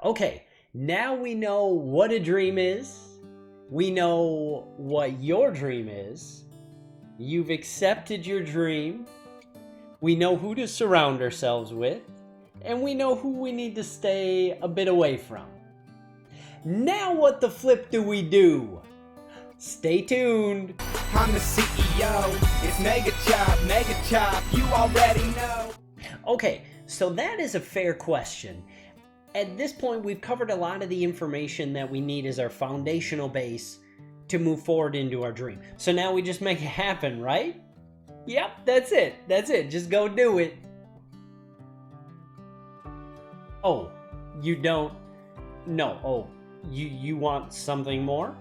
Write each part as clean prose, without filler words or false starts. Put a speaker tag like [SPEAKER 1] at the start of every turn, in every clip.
[SPEAKER 1] Okay, now we know what a dream is. We know what your dream is. You've accepted your dream. We know who to surround ourselves with. And we know who we need to stay a bit away from. Now what the flip do we do? Stay tuned.
[SPEAKER 2] I'm the CEO. It's mega chop, you already know.
[SPEAKER 1] Okay, so that is a fair question. At this point, we've covered a lot of the information that we need as our foundational base to move forward into our dream. So now we just make it happen, right? Yep, that's it. That's it. Just go do it. Oh, you don't? No. Oh, you want something more?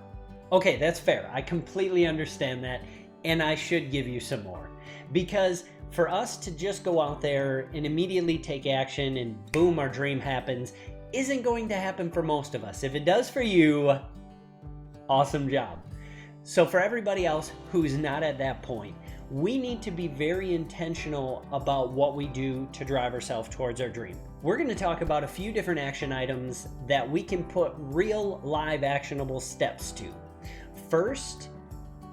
[SPEAKER 1] Okay, that's fair. I completely understand that, and I should give you some more. Because for us to just go out there and immediately take action and boom, our dream happens, isn't going to happen for most of us. If it does for you, awesome job. So for everybody else who's not at that point, we need to be very intentional about what we do to drive ourselves towards our dream. We're going to talk about a few different action items that we can put real, live, actionable steps to. First,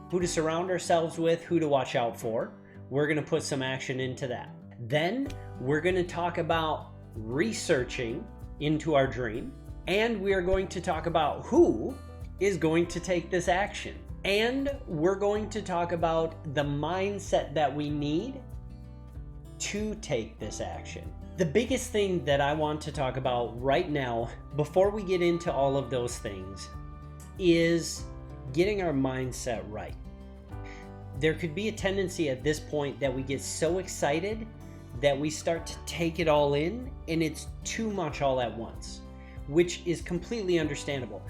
[SPEAKER 1] who to surround ourselves with, who to watch out for. We're going to put some action into that. Then we're going to talk about researching into our dream, and we are going to talk about who is going to take this action. And we're going to talk about the mindset that we need to take this action. The biggest thing that I want to talk about right now, before we get into all of those things, is getting our mindset right. There could be a tendency at this point that we get so excited that we start to take it all in, and it's too much all at once, which is completely understandable.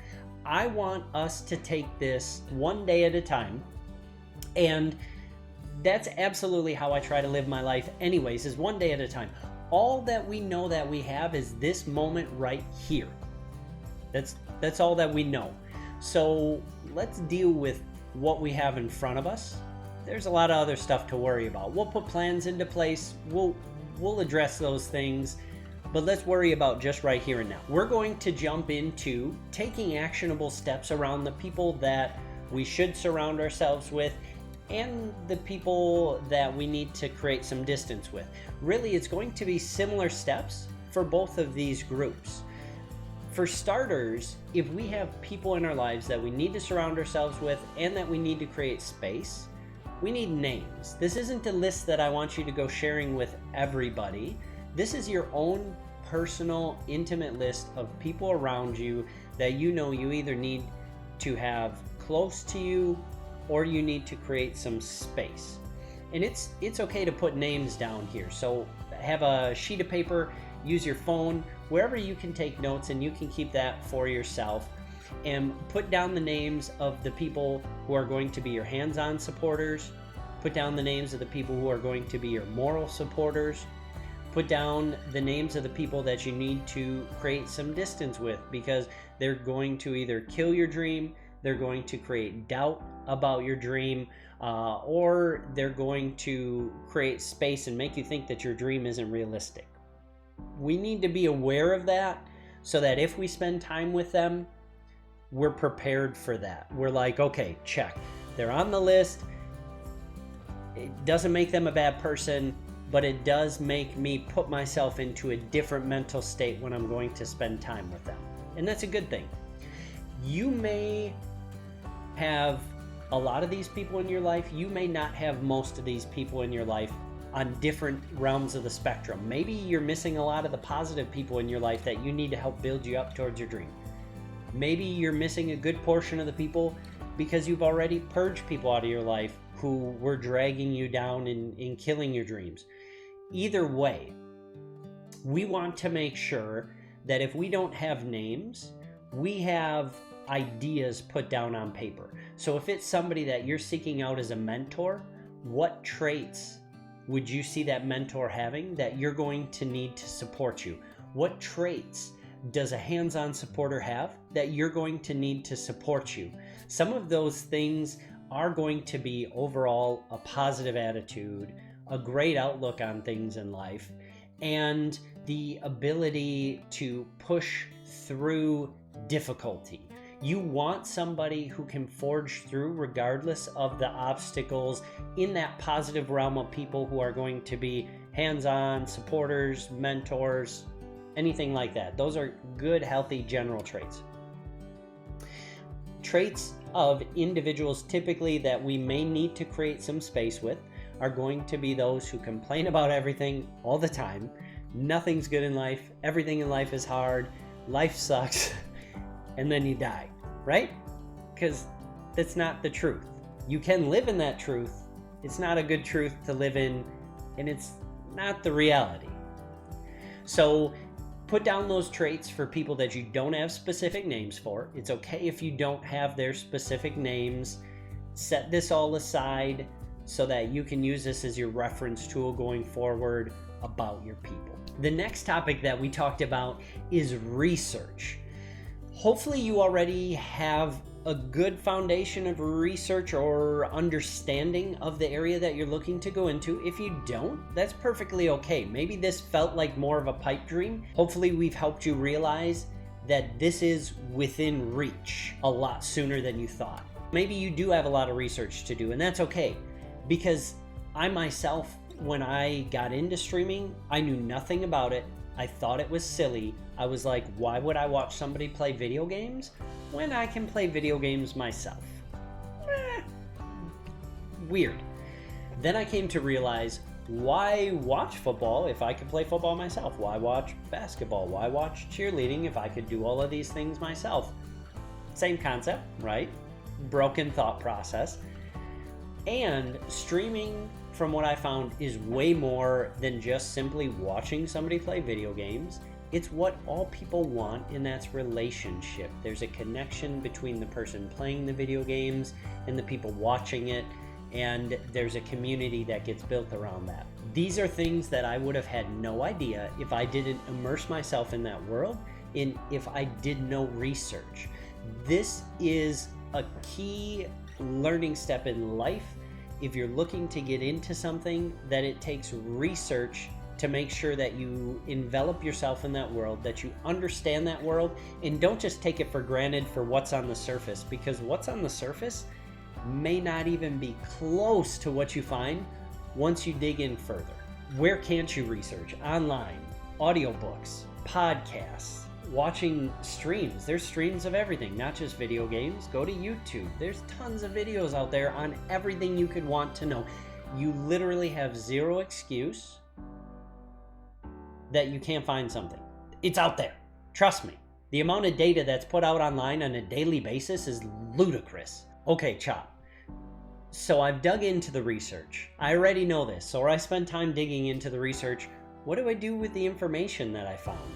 [SPEAKER 1] I want us to take this one day at a time, and that's absolutely how I try to live my life anyways, is one day at a time. All that we know that we have is this moment right here. That's all that we know. So let's deal with what we have in front of us. There's a lot of other stuff to worry about. We'll put plans into place. We'll address those things, but let's worry about just right here and now. We're going to jump into taking actionable steps around the people that we should surround ourselves with and the people that we need to create some distance with. Really, it's going to be similar steps for both of these groups. For starters, if we have people in our lives that we need to surround ourselves with and that we need to create space, we need names. This isn't a list that I want you to go sharing with everybody. This is your own personal, intimate list of people around you that you know you either need to have close to you or you need to create some space. And it's okay to put names down here. So have a sheet of paper, use your phone, wherever you can take notes, and you can keep that for yourself. And put down the names of the people who are going to be your hands-on supporters. Put down the names of the people who are going to be your moral supporters. Put down the names of the people that you need to create some distance with, because they're going to either kill your dream, they're going to create doubt about your dream, or they're going to create space and make you think that your dream isn't realistic. We need to be aware of that so that if we spend time with them, we're prepared for that. We're like, okay, check. They're on the list. It doesn't make them a bad person, but it does make me put myself into a different mental state when I'm going to spend time with them. And that's a good thing. You may have a lot of these people in your life. You may not have most of these people in your life on different realms of the spectrum. Maybe you're missing a lot of the positive people in your life that you need to help build you up towards your dream. Maybe you're missing a good portion of the people because you've already purged people out of your life who were dragging you down and killing your dreams. Either way, we want to make sure that if we don't have names, we have ideas put down on paper. So if it's somebody that you're seeking out as a mentor, what traits would you see that mentor having that you're going to need to support you? What traits does a hands-on supporter have that you're going to need to support you? Some of those things are going to be overall a positive attitude, a great outlook on things in life, and the ability to push through difficulty. You want somebody who can forge through regardless of the obstacles, in that positive realm of people who are going to be hands-on, supporters, mentors, anything like that. Those are good, healthy general traits. Traits of individuals typically that we may need to create some space with are going to be those who complain about everything all the time. Nothing's good in life. Everything in life is hard. Life sucks. And then you die, right? Because that's not the truth. You can live in that truth. It's not a good truth to live in, and it's not the reality. So put down those traits for people that you don't have specific names for. It's okay if you don't have their specific names. Set this all aside so that you can use this as your reference tool going forward about your people. The next topic that we talked about is research. Hopefully you already have a good foundation of research or understanding of the area that you're looking to go into. If you don't, that's perfectly okay. Maybe this felt like more of a pipe dream. Hopefully we've helped you realize that this is within reach a lot sooner than you thought. Maybe you do have a lot of research to do, and that's okay, because I myself, when I got into streaming, I knew nothing about it. I thought it was silly. I was like, why would I watch somebody play video games when I can play video games myself? Weird. Then I came to realize, why watch football if I could play football myself? Why watch basketball? Why watch cheerleading if I could do all of these things myself? Same concept, right? Broken thought process. And streaming, from what I found, is way more than just simply watching somebody play video games. It's what all people want, and that's relationship. There's a connection between the person playing the video games and the people watching it, and there's a community that gets built around that. These are things that I would have had no idea if I didn't immerse myself in that world, and if I did no research. This is a key learning step in life. If you're looking to get into something, that it takes research to make sure that you envelop yourself in that world, that you understand that world, and don't just take it for granted for what's on the surface, because what's on the surface may not even be close to what you find once you dig in further. Where can't you research? Online, audiobooks, podcasts, watching streams. There's streams of everything, not just video games. Go to YouTube. There's tons of videos out there on everything you could want to know. You literally have zero excuse that you can't find something. It's out there. Trust me. The amount of data that's put out online on a daily basis is ludicrous. Okay, Chop. So I've dug into the research. I already know this, so I spent time digging into the research. What do I do with the information that I found?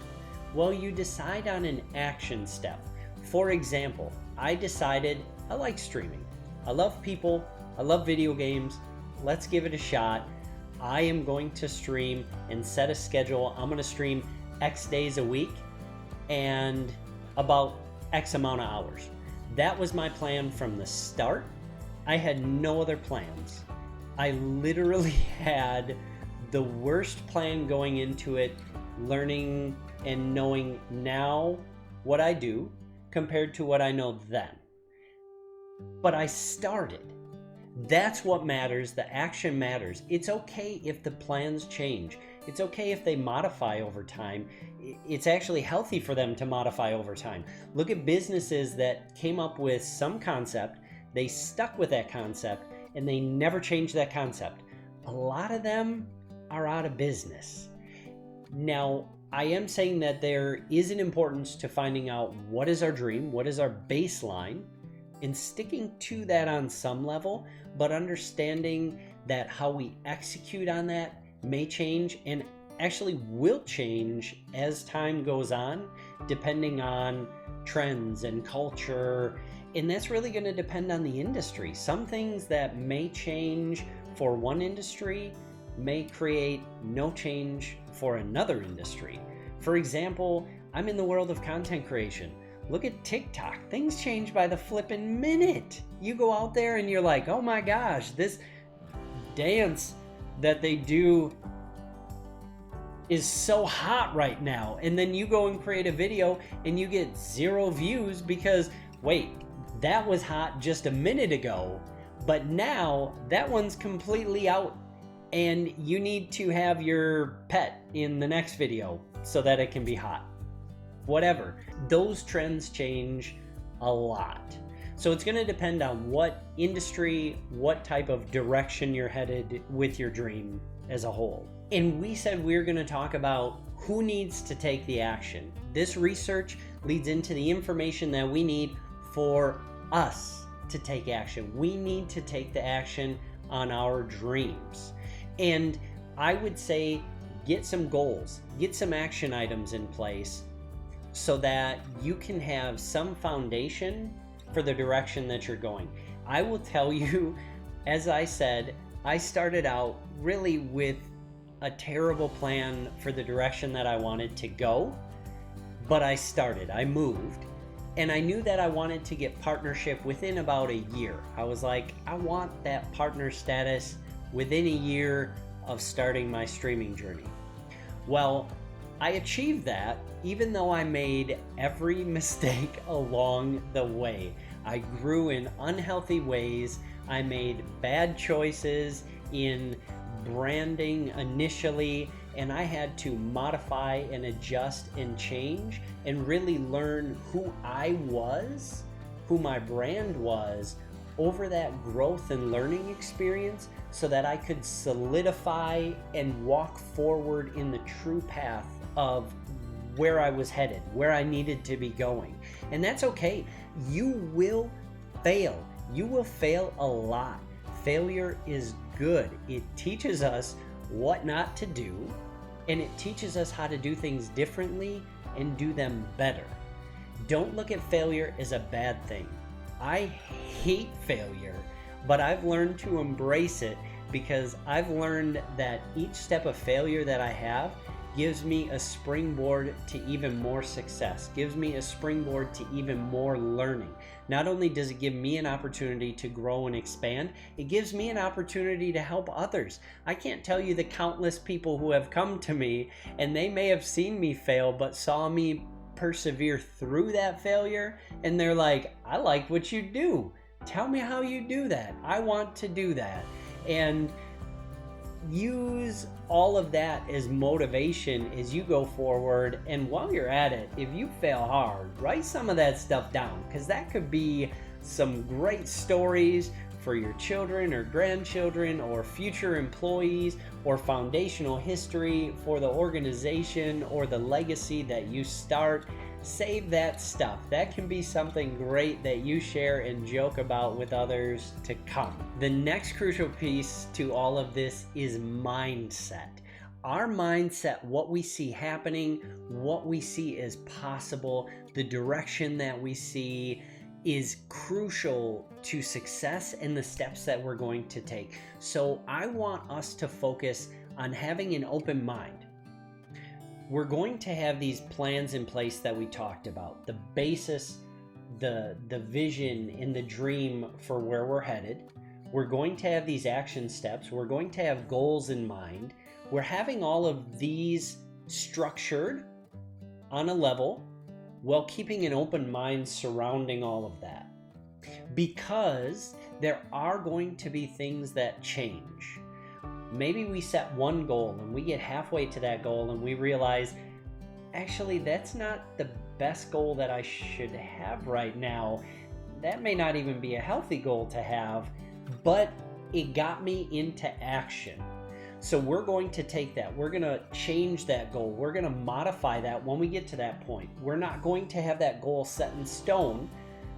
[SPEAKER 1] Well, you decide on an action step. For example, I decided I like streaming. I love people. I love video games. Let's give it a shot. I am going to stream and set a schedule. I'm going to stream X days a week and about X amount of hours. That was my plan from the start. I had no other plans. I literally had the worst plan going into it, learning and knowing now what I do compared to what I know then. But I started. That's what matters. The action matters. It's okay if the plans change. It's okay if they modify over time. It's actually healthy for them to modify over time. Look at businesses that came up with some concept, they stuck with that concept, and they never changed that concept. A lot of them are out of business. Now, I am saying that there is an importance to finding out what is our dream, what is our baseline, and sticking to that on some level, but understanding that how we execute on that may change and actually will change as time goes on, depending on trends and culture. And that's really going to depend on the industry. Some things that may change for one industry may create no change for another industry. For example, I'm in the world of content creation. Look at TikTok. Things change by the flippin' minute. You go out there and you're like, oh my gosh, this dance that they do is so hot right now, and then you go and create a video and you get 0 views because, wait, that was hot just a minute ago, but now that one's completely out, and you need to have your pet in the next video so that it can be hot. Whatever. Those trends change a lot. So it's going to depend on what industry, what type of direction you're headed with your dream as a whole. And we said we're going to talk about who needs to take the action. This research leads into the information that we need for us to take action. We need to take the action on our dreams. And I would say get some goals, get some action items in place so that you can have some foundation for the direction that you're going. I will tell you, as I said, I started out really with a terrible plan for the direction that I wanted to go, but I moved, and I knew that I wanted to get partnership within about a year. I was like, I want that partner status within a year of starting my streaming journey. Well, I achieved that even though I made every mistake along the way. I grew in unhealthy ways. I made bad choices in branding initially, and I had to modify and adjust and change and really learn who I was, who my brand was over that growth and learning experience so that I could solidify and walk forward in the true path of where I was headed, where I needed to be going. And that's okay. You will fail. You will fail a lot. Failure is good. It teaches us what not to do, and it teaches us how to do things differently and do them better. Don't look at failure as a bad thing. I hate failure, but I've learned to embrace it because I've learned that each step of failure that I have gives me a springboard to even more success, gives me a springboard to even more learning. Not only does it give me an opportunity to grow and expand, it gives me an opportunity to help others. I can't tell you the countless people who have come to me and they may have seen me fail but saw me persevere through that failure, and they're like, I like what you do. Tell me how you do that. I want to do that. And use all of that as motivation as you go forward. And while you're at it, if you fail hard, write some of that stuff down, because that could be some great stories for your children or grandchildren or future employees, or foundational history for the organization or the legacy that you start. Save that stuff. That can be something great that you share and joke about with others to come. The next crucial piece to all of this is mindset. Our mindset, what we see happening, what we see as possible, the direction that we see is crucial to success and the steps that we're going to take. So I want us to focus on having an open mind. We're going to have these plans in place that we talked about, the basis, the vision and the dream for where we're headed. We're going to have these action steps. We're going to have goals in mind. We're having all of these structured on a level while keeping an open mind surrounding all of that. Because there are going to be things that change. Maybe we set one goal and we get halfway to that goal and we realize, actually, that's not the best goal that I should have right now. That may not even be a healthy goal to have, but it got me into action. So we're going to take that. We're going to change that goal. We're going to modify that when we get to that point. We're not going to have that goal set in stone,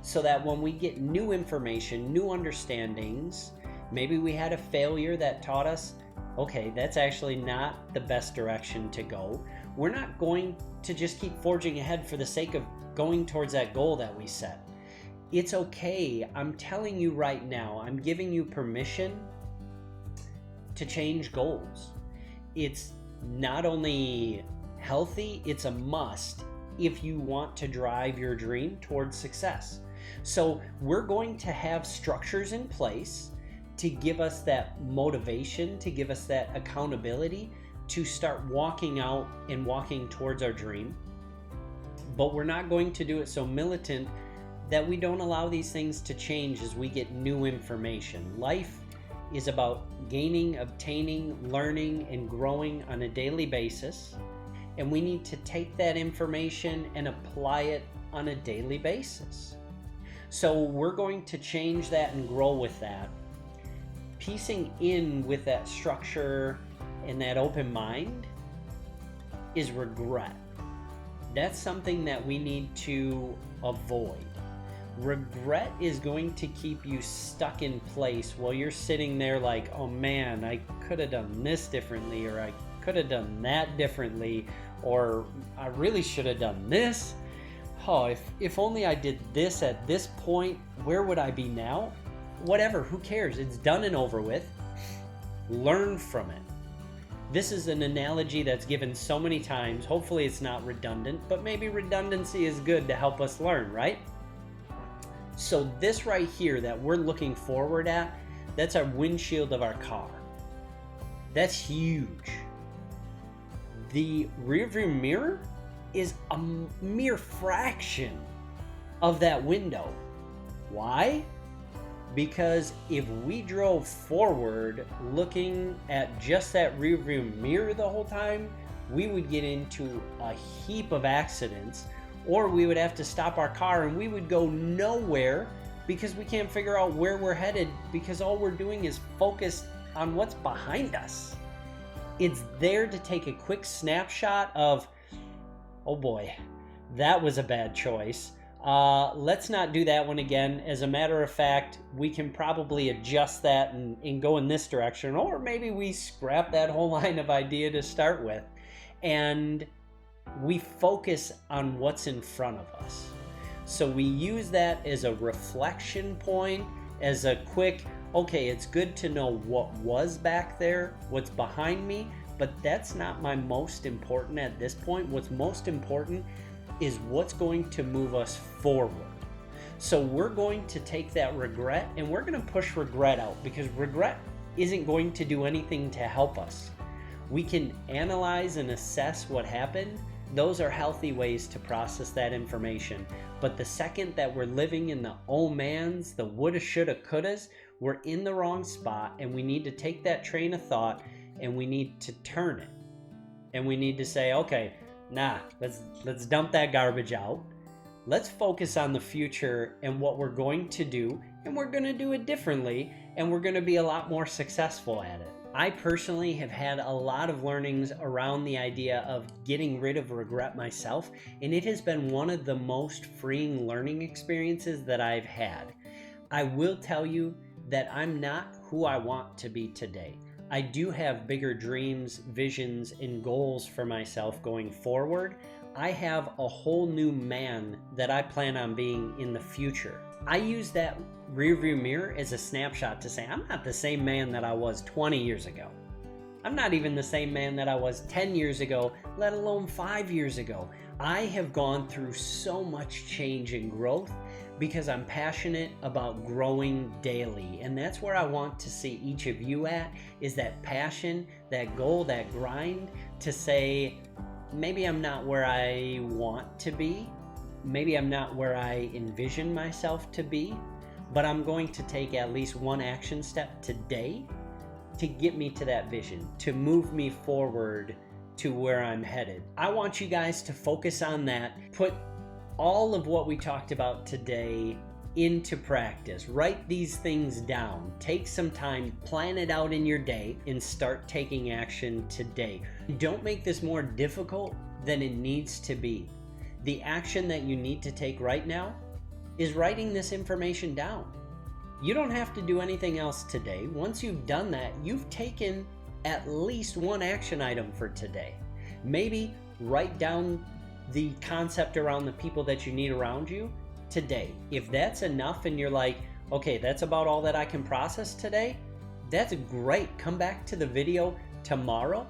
[SPEAKER 1] so that when we get new information, new understandings, maybe we had a failure that taught us, okay, that's actually not the best direction to go. We're not going to just keep forging ahead for the sake of going towards that goal that we set. It's okay. I'm telling you right now, I'm giving you permission to change goals. It's not only healthy, it's a must if you want to drive your dream towards success. So we're going to have structures in place to give us that motivation, to give us that accountability, to start walking out and walking towards our dream, but we're not going to do it so militant that we don't allow these things to change as we get new information. Life is about gaining, obtaining, learning, and growing on a daily basis, and we need to take that information and apply it on a daily basis. So we're going to change that and grow with that. Piecing in with that structure and that open mind is regret. That's something that we need to avoid. Regret is going to keep you stuck in place while you're sitting there like, oh man, I could have done this differently, or I could have done that differently, or I really should have done this. Oh, if only I did this at this point, where would I be now? Whatever, who cares? It's done and over with. Learn from it. This is an analogy that's given so many times. Hopefully it's not redundant, but maybe redundancy is good to help us learn, right? So this right here that we're looking forward at, that's our windshield of our car. That's huge. The rearview mirror is a mere fraction of that window. Why? Because if we drove forward looking at just that rearview mirror the whole time, we would get into a heap of accidents, or we would have to stop our car and we would go nowhere because we can't figure out where we're headed because all we're doing is focused on what's behind us. It's there to take a quick snapshot of, oh boy, that was a bad choice. Let's not do that one again. As a matter of fact, we can probably adjust that and go in this direction, or maybe we scrap that whole line of idea to start with, and we focus on what's in front of us. So we use that as a reflection point, as a quick, okay, it's good to know what was back there, what's behind me, but that's not my most important at this point. What's most important is what's going to move us forward. So we're going to take that regret and we're going to push regret out, because regret isn't going to do anything to help us. We can analyze and assess what happened. Those are healthy ways to process that information. But the second that we're living in the oh mans, the woulda, shoulda, couldas, we're in the wrong spot, and we need to take that train of thought and we need to turn it. And we need to say, okay, nah, let's dump that garbage out. Let's focus on the future and what we're going to do, and we're going to do it differently, and we're going to be a lot more successful at it. I personally have had a lot of learnings around the idea of getting rid of regret myself, and it has been one of the most freeing learning experiences that I've had. I will tell you that I'm not who I want to be today. I do have bigger dreams, visions, and goals for myself going forward. I have a whole new man that I plan on being in the future. I use that rearview mirror as a snapshot to say I'm not the same man that I was 20 years ago. I'm not even the same man that I was 10 years ago, let alone 5 years ago. I have gone through so much change and growth because I'm passionate about growing daily. And that's where I want to see each of you at, is that passion, that goal, that grind to say, maybe I'm not where I want to be. Maybe I'm not where I envision myself to be, but I'm going to take at least one action step today to get me to that vision, to move me forward to where I'm headed. I want you guys to focus on that. Put all of what we talked about today into practice. Write these things down. Take some time, plan it out in your day, and start taking action today. Don't make this more difficult than it needs to be. The action that you need to take right now is writing this information down. You don't have to do anything else today. Once you've done that, you've taken at least one action item for today. Maybe write down the concept around the people that you need around you today. If that's enough and you're like, okay, that's about all that I can process today, that's great. Come back to the video tomorrow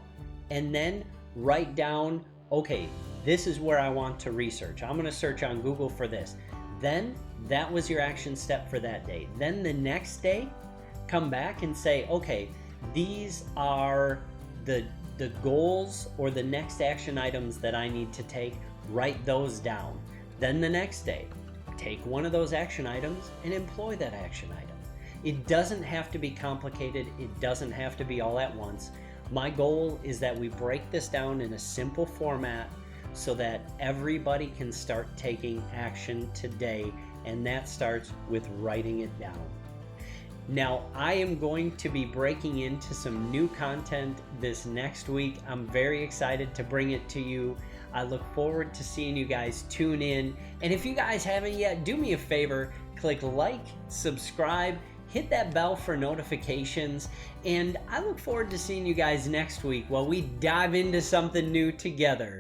[SPEAKER 1] and then write down, okay, this is where I want to research. I'm going to search on Google for this. Then that was your action step for that day. Then the next day, come back and say, okay, these are the goals or the next action items that I need to take, write those down. Then the next day, take one of those action items and employ that action item. It doesn't have to be complicated. It doesn't have to be all at once. My goal is that we break this down in a simple format so that everybody can start taking action today, and that starts with writing it down. Now, I am going to be breaking into some new content this next week. I'm very excited to bring it to you. I look forward to seeing you guys tune in. And if you guys haven't yet, do me a favor, click like, subscribe, hit that bell for notifications, and I look forward to seeing you guys next week while we dive into something new together.